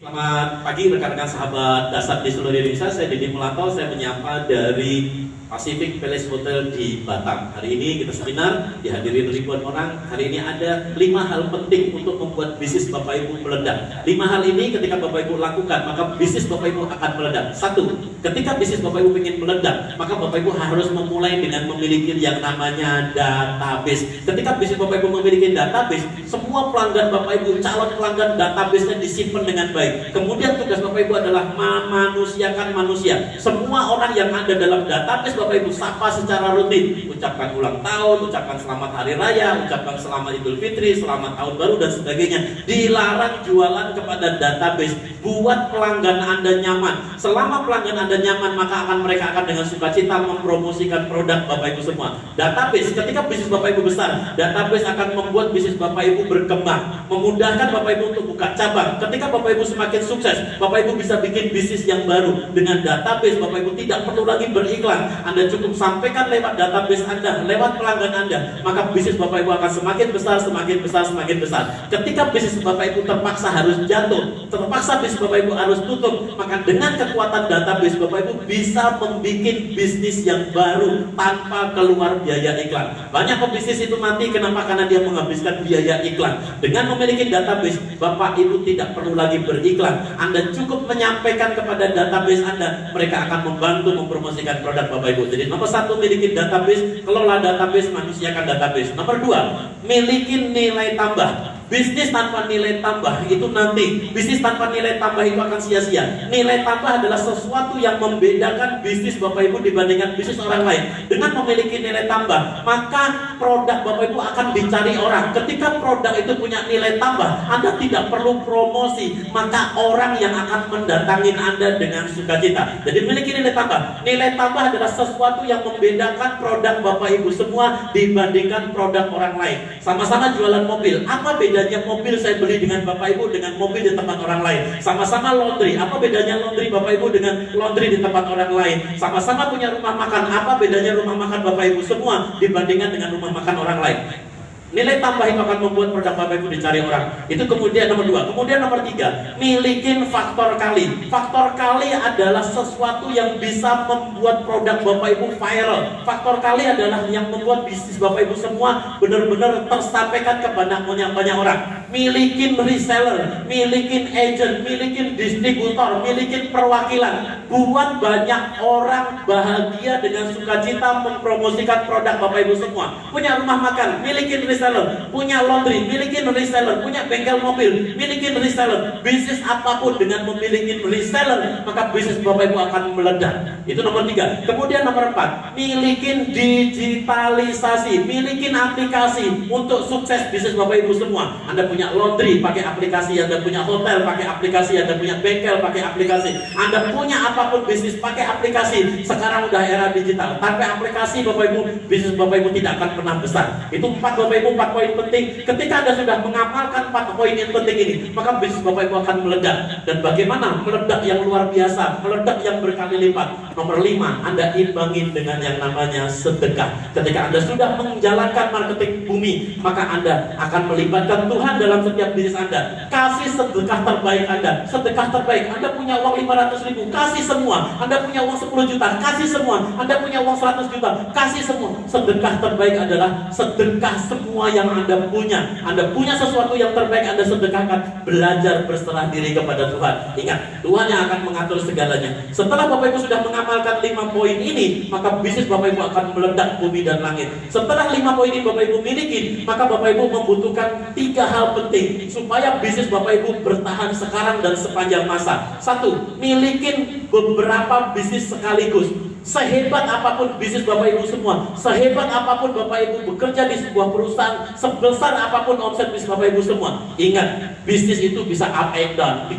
Selamat pagi rekan-rekan sahabat dasar di seluruh Indonesia. Saya Didi Melato, saya menyapa dari Pacific Palace Hotel di Batam. Hari ini kita seminar, dihadiri ribuan orang. Hari ini ada 5 hal penting untuk membuat bisnis Bapak Ibu meledak. 5 hal ini ketika Bapak Ibu lakukan, maka bisnis Bapak Ibu akan meledak. 1. Ketika bisnis Bapak Ibu ingin meledak, maka Bapak Ibu harus memulai dengan memiliki yang namanya database. Ketika bisnis Bapak Ibu memiliki database, semua pelanggan Bapak Ibu, calon pelanggan database-nya disimpan dengan baik. Kemudian tugas Bapak Ibu adalah memanusiakan manusia. Semua orang yang ada dalam database Bapak Ibu sapa secara rutin, ucapkan ulang tahun, ucapkan selamat hari raya, ucapkan selamat Idul Fitri, selamat tahun baru dan sebagainya. Dilarang jualan kepada database. Buat pelanggan Anda nyaman. Selama pelanggan Anda nyaman, maka mereka akan dengan sukacita mempromosikan produk Bapak Ibu semua. Database, ketika bisnis Bapak Ibu besar, database akan membuat bisnis Bapak Ibu berkembang, memudahkan Bapak Ibu untuk buka cabang. Ketika Bapak Ibu semakin sukses, Bapak Ibu bisa bikin bisnis yang baru. Dengan database, Bapak Ibu tidak perlu lagi beriklan. Anda cukup sampaikan lewat database Anda, lewat pelanggan Anda, maka bisnis Bapak Ibu akan semakin besar, semakin besar, semakin besar. Ketika bisnis Bapak Ibu terpaksa harus jatuh, terpaksa bisnis Bapak Ibu harus tutup, maka dengan kekuatan database Bapak Ibu bisa membuat bisnis yang baru tanpa keluar biaya iklan. Banyak pebisnis itu mati, kenapa? Karena dia menghabiskan biaya iklan. Dengan memiliki database, Bapak Ibu tidak perlu lagi beriklan. Anda cukup menyampaikan kepada database Anda, mereka akan membantu mempromosikan produk Bapak Ibu. Jadi nomor 1, miliki database, kelola database, manusiakan database. Nomor 2, miliki nilai tambah. Bisnis tanpa nilai tambah itu nanti, bisnis tanpa nilai tambah itu akan sia-sia. Nilai tambah adalah sesuatu yang membedakan bisnis Bapak Ibu dibandingkan bisnis orang lain. Dengan memiliki nilai tambah, maka produk Bapak Ibu akan dicari orang. Ketika produk itu punya nilai tambah, Anda tidak perlu promosi, maka orang yang akan mendatangi Anda dengan sukacita. Jadi miliki nilai tambah. Nilai tambah adalah sesuatu yang membedakan produk Bapak Ibu semua dibandingkan produk orang lain. Sama-sama jualan mobil, apa bedanya mobil saya beli dengan Bapak Ibu dengan mobil di tempat orang lain? Sama-sama laundry, apa bedanya laundry Bapak Ibu dengan laundry di tempat orang lain? Sama-sama punya rumah makan, apa bedanya rumah makan Bapak Ibu semua dibandingkan dengan rumah makan orang lain? Nilai tambah itu akan membuat produk Bapak Ibu dicari orang. Itu kemudian nomor 2. Kemudian nomor 3, milikin faktor kali. Faktor kali adalah sesuatu yang bisa membuat produk Bapak Ibu viral. Faktor kali adalah yang membuat bisnis Bapak Ibu semua benar-benar tersampaikan ke banyak orang. Milikin reseller, milikin agent, milikin distributor, milikin perwakilan. Buat banyak orang bahagia dengan sukacita mempromosikan produk Bapak Ibu semua. Punya rumah makan, milikin reseller, punya laundry, milikin reseller, punya bengkel mobil, milikin reseller. Bisnis apapun dengan memiliki reseller, maka bisnis Bapak Ibu akan meledak. Itu nomor 3. Kemudian nomor 4, milikin digitalisasi, milikin aplikasi untuk sukses bisnis Bapak Ibu semua. Anda punya laundry, pakai aplikasi. Anda punya hotel, pakai aplikasi. Anda punya bengkel, pakai aplikasi. Anda punya apapun bisnis, pakai aplikasi. Sekarang udah era digital. Tanpa aplikasi Bapak Ibu, bisnis Bapak Ibu tidak akan pernah besar. Itu 4 Bapak Ibu, 4 poin penting. Ketika Anda sudah mengamalkan 4 poin yang penting ini, maka bisnis Bapak Ibu akan meledak. Dan bagaimana meledak yang luar biasa, meledak yang berkali lipat? Nomor 5, Anda imbangin dengan yang namanya sedekah. Ketika Anda sudah menjalankan marketing bumi, maka Anda akan melibatkan Tuhan dalam setiap bisnis Anda. Kasih sedekah terbaik Anda. Sedekah terbaik, Anda punya uang 500.000, kasih semua. Anda punya uang 10 juta, kasih semua. Anda punya uang 100 juta, kasih semua. Sedekah terbaik adalah sedekah semua yang Anda punya. Anda punya sesuatu yang terbaik, Anda sedekahkan. Belajar berserah diri kepada Tuhan. Ingat, Tuhan yang akan mengatur segalanya. Setelah Bapak Ibu sudah mengamalkan 5 poin ini, maka bisnis Bapak Ibu akan meledak bumi dan langit. Setelah 5 poin ini Bapak Ibu miliki, maka Bapak Ibu membutuhkan 3 hal penting supaya bisnis Bapak Ibu bertahan sekarang dan sepanjang masa. 1, milikin beberapa bisnis sekaligus. Sehebat apapun bisnis Bapak Ibu semua, sehebat apapun Bapak Ibu bekerja di sebuah perusahaan, sebesar apapun omset bisnis Bapak Ibu semua, ingat, bisnis itu bisa up and down.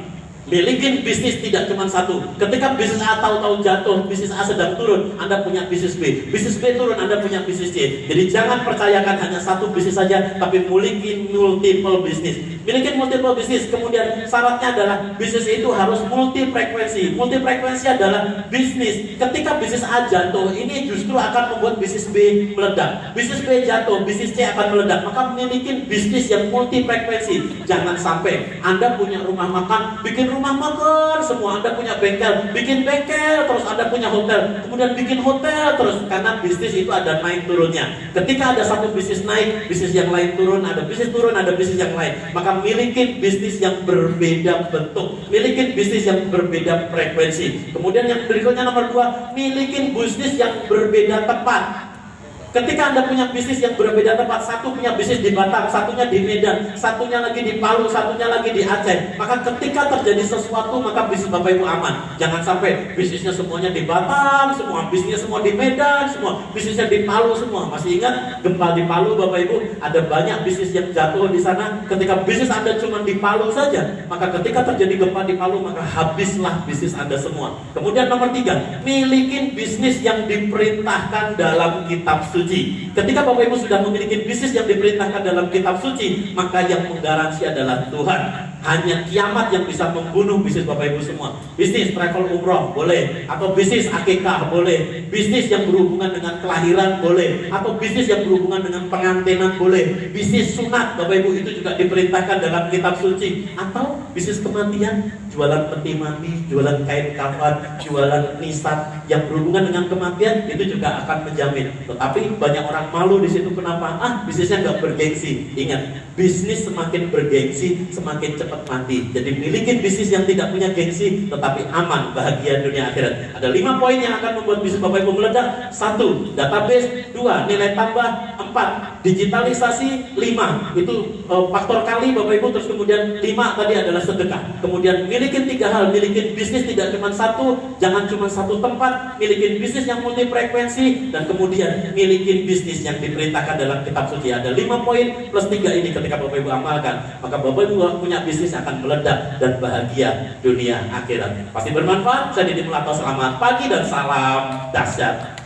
Milikin bisnis tidak cuma satu. Ketika bisnis A tahu-tahu jatuh, bisnis A sedang turun, Anda punya bisnis B. Bisnis B turun, Anda punya bisnis C. Jadi jangan percayakan hanya satu bisnis saja, tapi milikin multiple bisnis. Milikin multiple bisnis. Kemudian syaratnya adalah bisnis itu harus multi frekuensi. Multi frekuensi adalah bisnis. Ketika bisnis A jatuh, ini justru akan membuat bisnis B meledak. Bisnis B jatuh, bisnis C akan meledak. Maka milikin bisnis yang multi frekuensi. Jangan sampai Anda punya rumah makan, bikin rumah makan semua. Anda punya bengkel, bikin bengkel. Terus Anda punya hotel, kemudian bikin hotel terus. Karena bisnis itu ada naik turunnya. Ketika ada satu bisnis naik, bisnis yang lain turun, ada bisnis turun, ada bisnis yang lain. Maka milikin bisnis yang berbeda bentuk, milikin bisnis yang berbeda frekuensi. Kemudian yang berikutnya nomor 2, milikin bisnis yang berbeda tempat. Ketika Anda punya bisnis yang berbeda tempat, satu punya bisnis di Batam, satunya di Medan, satunya lagi di Palu, satunya lagi di Aceh, maka ketika terjadi sesuatu, maka bisnis Bapak Ibu aman. Jangan sampai bisnisnya semuanya di Batam, semua bisnisnya semua di Medan, semua bisnisnya di Palu semua. Masih ingat gempa di Palu Bapak Ibu? Ada banyak bisnis yang jatuh di sana. Ketika bisnis Anda cuma di Palu saja, maka ketika terjadi gempa di Palu, maka habislah bisnis Anda semua. Kemudian nomor 3, milikin bisnis yang diperintahkan dalam kitab suci. Ketika Bapak Ibu sudah memiliki bisnis yang diperintahkan dalam kitab suci, maka yang menggaransi adalah Tuhan. Hanya kiamat yang bisa membunuh bisnis Bapak Ibu semua. Bisnis travel umroh boleh, atau bisnis akikah boleh, bisnis yang berhubungan dengan kelahiran boleh, atau bisnis yang berhubungan dengan pengantinan boleh, bisnis sunat Bapak Ibu itu juga diperintahkan dalam kitab suci. Atau bisnis kematian, jualan peti mati, jualan kain kafan, jualan nisan yang berhubungan dengan kematian, itu juga akan menjamin. Tetapi banyak orang malu di situ. Kenapa? Bisnisnya nggak bergengsi. Ingat, bisnis semakin bergengsi semakin cepat mati. Jadi milikin bisnis yang tidak punya gengsi tetapi aman, bahagia dunia akhirat. Ada 5 poin yang akan membuat bisnis Bapak Ibu meledak. 1, database. 2, nilai tambah. 4, digitalisasi. 5, itu faktor kali Bapak Ibu. Terus kemudian 5 tadi adalah sedekah. Kemudian milikin 3 hal. Milikin bisnis tidak cuma satu, jangan cuma satu tempat. Milikin bisnis yang multi frekuensi, dan kemudian milikin bisnis yang diperintahkan dalam kitab suci. Ada 5 poin plus 3 ini ketika Bapak Ibu amalkan, maka Bapak Ibu punya bisnis akan meledak dan bahagia dunia akhirat. Pasti bermanfaat. Saya Didi Mulato, selamat pagi dan salam dahsyat.